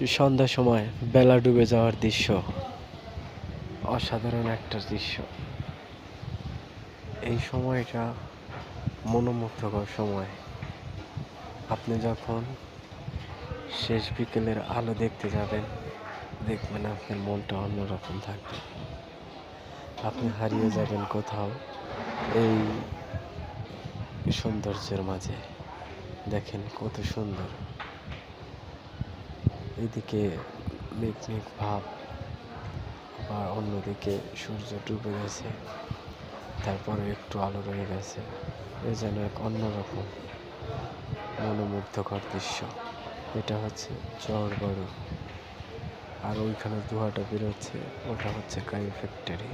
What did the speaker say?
সন্ধ্যার সময় বেলা ডুবে যাওয়ার দৃশ্য অসাধারণ একটা দৃশ্য। এই সময়টা মনোমুগ্ধকর সময়। আপনি যখন শেষ বিকেলের আলো দেখতে যাবেন, দেখবেন আপনার মনটা অন্যরকম থাকবে। আপনি হারিয়ে যাবেন কোথাও এই সৌন্দর্যের মাঝে। দেখেন কত সুন্দর, এদিকে মেঘ মেঘ ভাব, আবার অন্যদিকে সূর্য ডুবে গেছে, তারপরে একটু আলো রয়ে গেছে। এ যেন এক অন্যরকম মনোমুগ্ধকর দৃশ্য। এটা হচ্ছে চরবড়ি, আর ওইখানে ধোঁয়াটা বেরোচ্ছে, ওটা হচ্ছে কাই ফ্যাক্টরি।